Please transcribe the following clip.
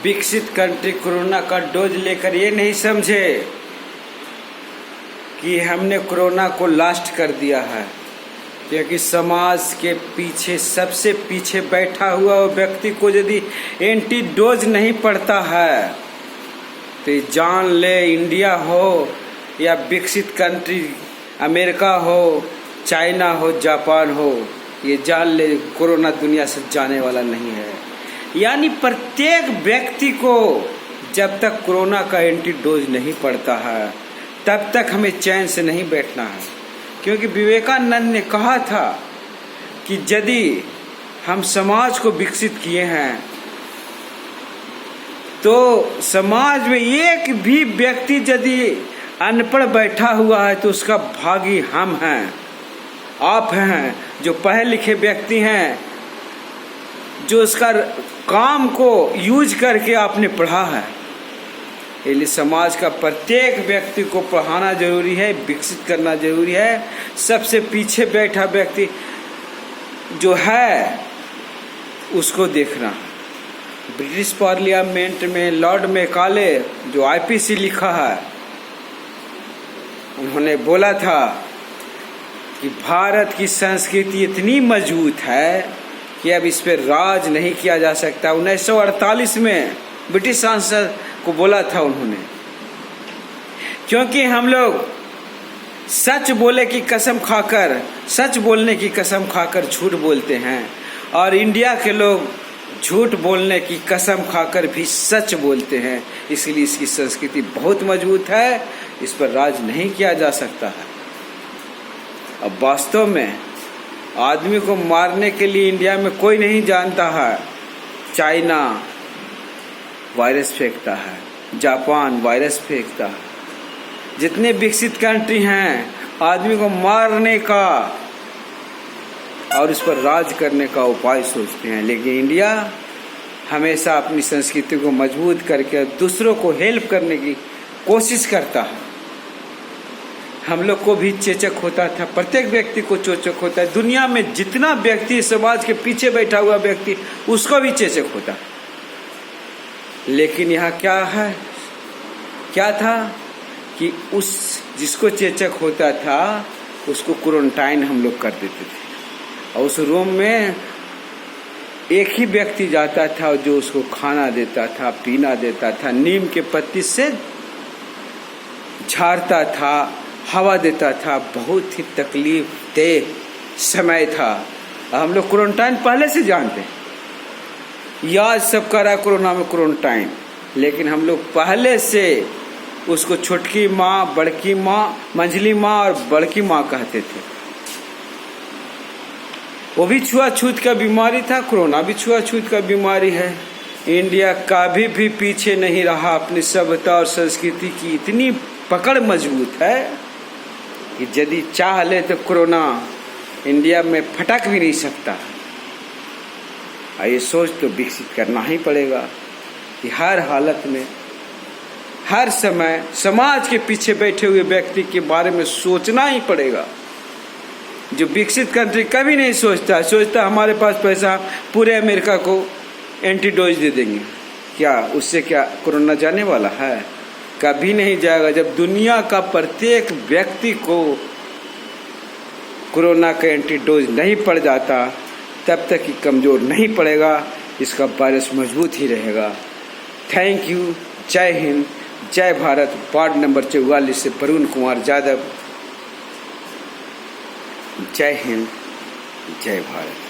विकसित country corona का dose लेकर ये नहीं समझे कि हमने कोरोना को लास्ट कर दिया है, क्योंकि समाज के पीछे सबसे पीछे बैठा हुआ वो व्यक्ति को यदि एंटी डोज नहीं पड़ता है तो ये जान ले, इंडिया हो या विकसित कंट्री अमेरिका हो, चाइना हो, जापान हो, ये जान ले कोरोना दुनिया से जाने वाला नहीं है। यानी प्रत्येक व्यक्ति को जब तक कोरोना का एंटी डोज नहीं पड़ता है तब तक हमें चैन से नहीं बैठना है, क्योंकि विवेकानंद ने कहा था कि यदि हम समाज को विकसित किए हैं तो समाज में एक भी व्यक्ति यदि अनपढ़ बैठा हुआ है तो उसका भागी हम हैं, आप हैं, जो पढ़े लिखे व्यक्ति हैं, जो उसका काम को यूज करके आपने पढ़ा है। इसलिए समाज का प्रत्येक व्यक्ति को पढ़ाना जरूरी है, विकसित करना जरूरी है। सबसे पीछे बैठा व्यक्ति जो है उसको देखना। ब्रिटिश पार्लियामेंट में लॉर्ड मैकाले जो आईपीसी लिखा है, उन्होंने बोला था कि भारत की संस्कृति इतनी मजबूत है कि अब इस पर राज नहीं किया जा सकता। 1948 में ब्रिटिश सांसद को बोला था उन्होंने, क्योंकि हम लोग सच बोलने की कसम खाकर झूठ बोलते हैं, और इंडिया के लोग झूठ बोलने की कसम खाकर भी सच बोलते हैं। इसलिए इसकी संस्कृति बहुत मजबूत है, इस पर राज नहीं किया जा सकता है। अब वास्तव में आदमी को मारने के लिए इंडिया में कोई नहीं जानता है। चाइना वायरस फेंकता है, जापान वायरस फेंकता है। जितने विकसित कंट्री हैं आदमी को मारने का और उस पर राज करने का उपाय सोचते हैं, लेकिन इंडिया हमेशा अपनी संस्कृति को मजबूत करके दूसरों को हेल्प करने की कोशिश करता है। हम लोग को भी चेचक होता था, प्रत्येक व्यक्ति को चेचक होता है। दुनिया में जितना व्यक्ति समाज के पीछे बैठा हुआ व्यक्ति उसको भी चेचक होता है, लेकिन यहाँ क्या था कि उस जिसको चेचक होता था उसको क्वारंटाइन हम लोग कर देते थे, और उस रूम में एक ही व्यक्ति जाता था जो उसको खाना देता था, पीना देता था, नीम के पत्ती से झाड़ता था, हवा देता था। बहुत ही तकलीफ देह समय था। हम लोग क्वारंटाइन पहले से जानते हैं, याद सब करा कोरोना में क्वारंटाइन, लेकिन हम लोग पहले से उसको छोटकी माँ, बड़की माँ, मंझली माँ और बड़की माँ कहते थे। वो भी छुआछूत का बीमारी था, कोरोना भी छुआछूत का बीमारी है। इंडिया कभी भी पीछे नहीं रहा। अपनी सभ्यता और संस्कृति की इतनी पकड़ मजबूत है कि यदि चाह ले तो कोरोना इंडिया में फटक भी नहीं सकता। ये सोच तो विकसित करना ही पड़ेगा कि हर हालत में, हर समय समाज के पीछे बैठे हुए व्यक्ति के बारे में सोचना ही पड़ेगा। जो विकसित कंट्री कभी नहीं सोचता हमारे पास पैसा, पूरे अमेरिका को एंटीडोज दे देंगे। क्या उससे क्या कोरोना जाने वाला है? कभी नहीं जाएगा। जब दुनिया का प्रत्येक व्यक्ति को कोरोना का एंटीडोज नहीं पड़ जाता तब तक ही कमज़ोर नहीं पड़ेगा, इसका वायरस मजबूत ही रहेगा। Thank you. जय हिंद, जय भारत। वार्ड नंबर 44 से वरुण कुमार यादव। जय हिंद, जय भारत।